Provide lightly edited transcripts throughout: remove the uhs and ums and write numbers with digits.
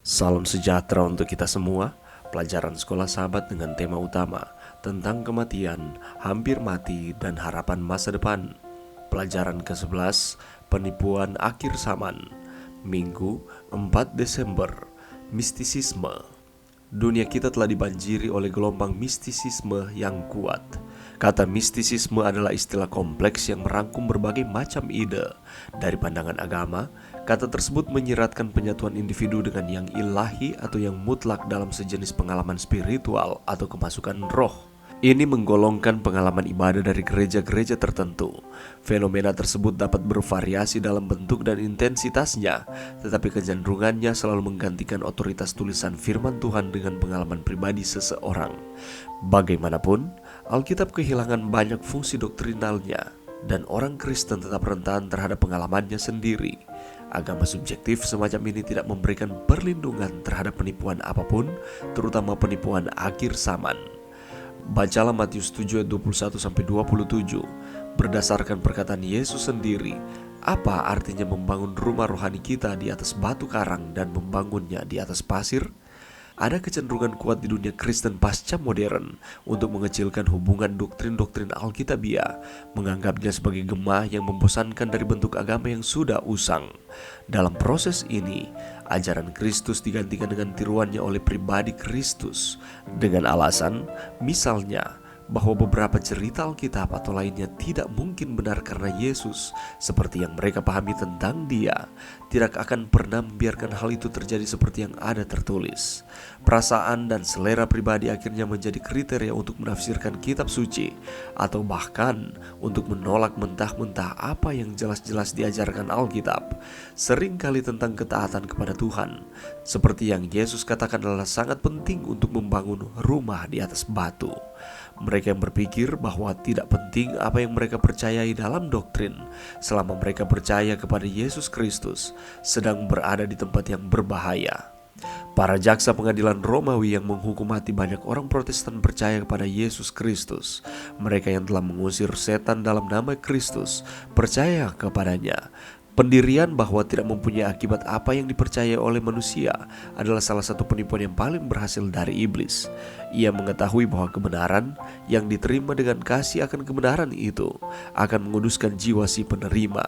Salam sejahtera untuk kita semua. Pelajaran sekolah sahabat dengan tema utama tentang kematian, hampir mati, dan harapan masa depan. Pelajaran ke-11, penipuan akhir zaman. Minggu 4 Desember, mistisisme. Dunia kita telah dibanjiri oleh gelombang mistisisme yang kuat. Kata mistisisme adalah istilah kompleks yang merangkum berbagai macam ide. Dari pandangan agama, kata tersebut menyiratkan penyatuan individu dengan yang ilahi atau yang mutlak dalam sejenis pengalaman spiritual atau kemasukan roh. Ini menggolongkan pengalaman ibadah dari gereja-gereja tertentu. Fenomena tersebut dapat bervariasi dalam bentuk dan intensitasnya, tetapi kecenderungannya selalu menggantikan otoritas tulisan firman Tuhan dengan pengalaman pribadi seseorang. Bagaimanapun, Alkitab kehilangan banyak fungsi doktrinalnya, dan orang Kristen tetap rentan terhadap pengalamannya sendiri. Agama subjektif semacam ini tidak memberikan perlindungan terhadap penipuan apapun, terutama penipuan akhir zaman. Bacalah Matius 7 ayat 21-27. Berdasarkan perkataan Yesus sendiri, apa artinya membangun rumah rohani kita di atas batu karang dan membangunnya di atas pasir? Ada kecenderungan kuat di dunia Kristen pasca modern untuk mengecilkan hubungan doktrin-doktrin Alkitabiah, menganggapnya sebagai gema yang membosankan dari bentuk agama yang sudah usang. Dalam proses ini, ajaran Kristus digantikan dengan tiruannya oleh pribadi Kristus, dengan alasan, misalnya, bahwa beberapa cerita Alkitab atau lainnya tidak mungkin benar karena Yesus, seperti yang mereka pahami tentang Dia, tidak akan pernah membiarkan hal itu terjadi seperti yang ada tertulis. Perasaan dan selera pribadi akhirnya menjadi kriteria untuk menafsirkan kitab suci, atau bahkan untuk menolak mentah-mentah apa yang jelas-jelas diajarkan Alkitab. Seringkali tentang ketaatan kepada Tuhan, seperti yang Yesus katakan adalah sangat penting untuk membangun rumah di atas batu. Mereka yang berpikir bahwa tidak penting apa yang mereka percayai dalam doktrin, selama mereka percaya kepada Yesus Kristus, sedang berada di tempat yang berbahaya. Para jaksa pengadilan Romawi yang menghukum mati banyak orang Protestan percaya kepada Yesus Kristus. Mereka yang telah mengusir setan dalam nama Kristus percaya kepadanya. Pendirian bahwa tidak mempunyai akibat apa yang dipercaya oleh manusia adalah salah satu penipuan yang paling berhasil dari iblis. Ia mengetahui bahwa kebenaran yang diterima dengan kasih akan kebenaran itu akan menguduskan jiwa si penerima.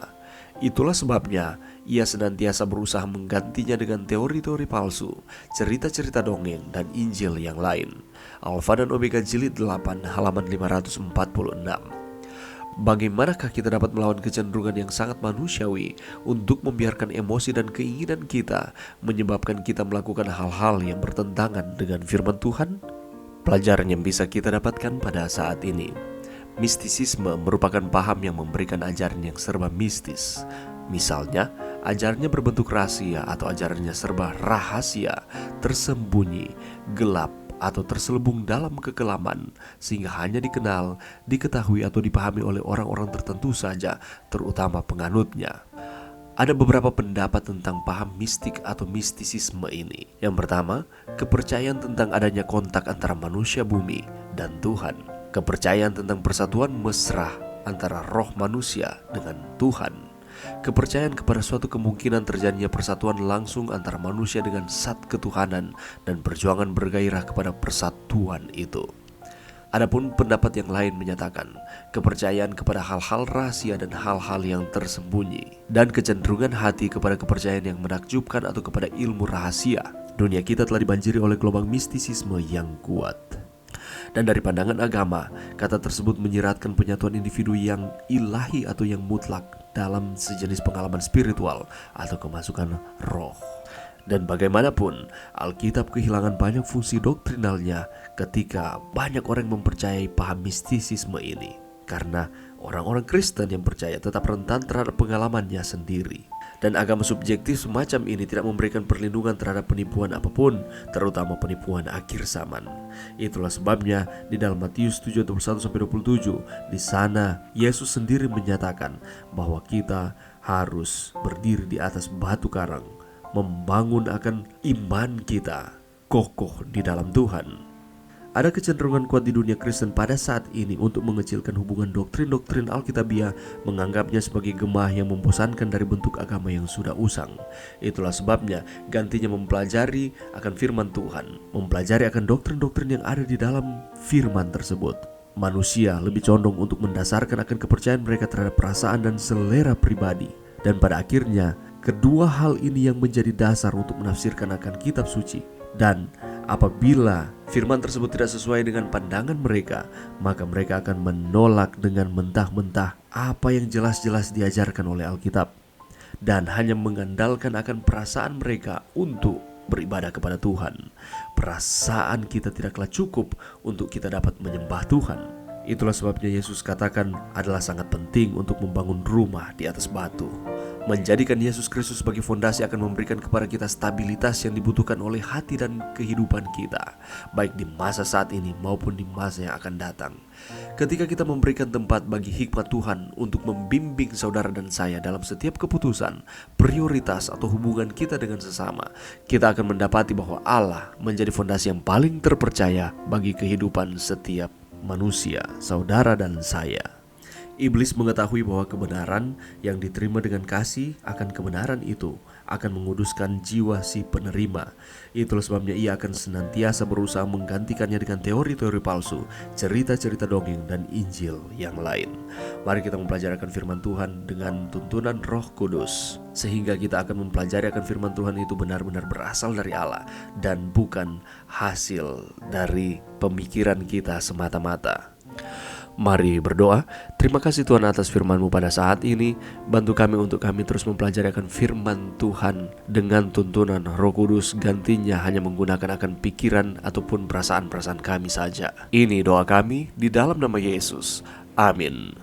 Itulah sebabnya ia senantiasa berusaha menggantinya dengan teori-teori palsu, cerita-cerita dongeng, dan Injil yang lain. Alfa dan Omega jilid 8 halaman 546. Bagaimanakah kita dapat melawan kecenderungan yang sangat manusiawi untuk membiarkan emosi dan keinginan kita menyebabkan kita melakukan hal-hal yang bertentangan dengan firman Tuhan? Pelajaran yang bisa kita dapatkan pada saat ini. Mistisisme merupakan paham yang memberikan ajaran yang serba mistis. Misalnya, ajarannya berbentuk rahasia atau ajarannya serba rahasia, tersembunyi, gelap, atau terselubung dalam kekelaman, sehingga hanya dikenal, diketahui, atau dipahami oleh orang-orang tertentu saja, terutama penganutnya. Ada beberapa pendapat tentang paham mistik atau mistisisme ini. Yang pertama, kepercayaan tentang adanya kontak antara manusia bumi dan Tuhan. Kepercayaan tentang persatuan mesra antara roh manusia dengan Tuhan. Kepercayaan kepada suatu kemungkinan terjadinya persatuan langsung antara manusia dengan zat ketuhanan dan perjuangan bergairah kepada persatuan itu. Adapun pendapat yang lain menyatakan kepercayaan kepada hal-hal rahasia dan hal-hal yang tersembunyi, dan kecenderungan hati kepada kepercayaan yang menakjubkan atau kepada ilmu rahasia. Dunia kita telah dibanjiri oleh gelombang mistisisme yang kuat. Dan dari pandangan agama, kata tersebut menyiratkan penyatuan individu yang ilahi atau yang mutlak dalam sejenis pengalaman spiritual atau kemasukan roh. Dan bagaimanapun, Alkitab kehilangan banyak fungsi doktrinalnya ketika banyak orang mempercayai paham mistisisme ini, karena orang-orang Kristen yang percaya tetap rentan terhadap pengalamannya sendiri. Dan agama subjektif semacam ini tidak memberikan perlindungan terhadap penipuan apapun, terutama penipuan akhir zaman. Itulah sebabnya di dalam Matius 7:21-27, di sana Yesus sendiri menyatakan bahwa kita harus berdiri di atas batu karang, membangun akan iman kita kokoh di dalam Tuhan. Ada kecenderungan kuat di dunia Kristen pada saat ini untuk mengecilkan hubungan doktrin-doktrin Alkitabiah, menganggapnya sebagai gemah yang membosankan dari bentuk agama yang sudah usang. Itulah sebabnya gantinya mempelajari akan firman Tuhan, mempelajari akan doktrin-doktrin yang ada di dalam firman tersebut. Manusia lebih condong untuk mendasarkan akan kepercayaan mereka terhadap perasaan dan selera pribadi. Dan pada akhirnya, kedua hal ini yang menjadi dasar untuk menafsirkan akan kitab suci. Dan apabila firman tersebut tidak sesuai dengan pandangan mereka, maka mereka akan menolak dengan mentah-mentah apa yang jelas-jelas diajarkan oleh Alkitab, dan hanya mengandalkan akan perasaan mereka untuk beribadah kepada Tuhan. Perasaan kita tidaklah cukup untuk kita dapat menyembah Tuhan. Itulah sebabnya Yesus katakan adalah sangat penting untuk membangun rumah di atas batu. Menjadikan Yesus Kristus sebagai fondasi akan memberikan kepada kita stabilitas yang dibutuhkan oleh hati dan kehidupan kita, baik di masa saat ini maupun di masa yang akan datang. Ketika kita memberikan tempat bagi hikmat Tuhan untuk membimbing saudara dan saya dalam setiap keputusan, prioritas atau hubungan kita dengan sesama, kita akan mendapati bahwa Allah menjadi fondasi yang paling terpercaya bagi kehidupan setiap manusia, saudara dan saya. Iblis mengetahui bahwa kebenaran yang diterima dengan kasih akan kebenaran itu akan menguduskan jiwa si penerima. Itulah sebabnya ia akan senantiasa berusaha menggantikannya dengan teori-teori palsu, cerita-cerita dongeng, dan Injil yang lain. Mari kita mempelajari akan firman Tuhan dengan tuntunan Roh Kudus, sehingga kita akan mempelajari akan firman Tuhan itu benar-benar berasal dari Allah dan bukan hasil dari pemikiran kita semata-mata. Mari berdoa. Terima kasih Tuhan atas firman-Mu pada saat ini. Bantu kami untuk kami terus mempelajari akan firman Tuhan dengan tuntunan Roh Kudus, gantinya hanya menggunakan akan pikiran ataupun perasaan-perasaan kami saja. Ini doa kami di dalam nama Yesus. Amin.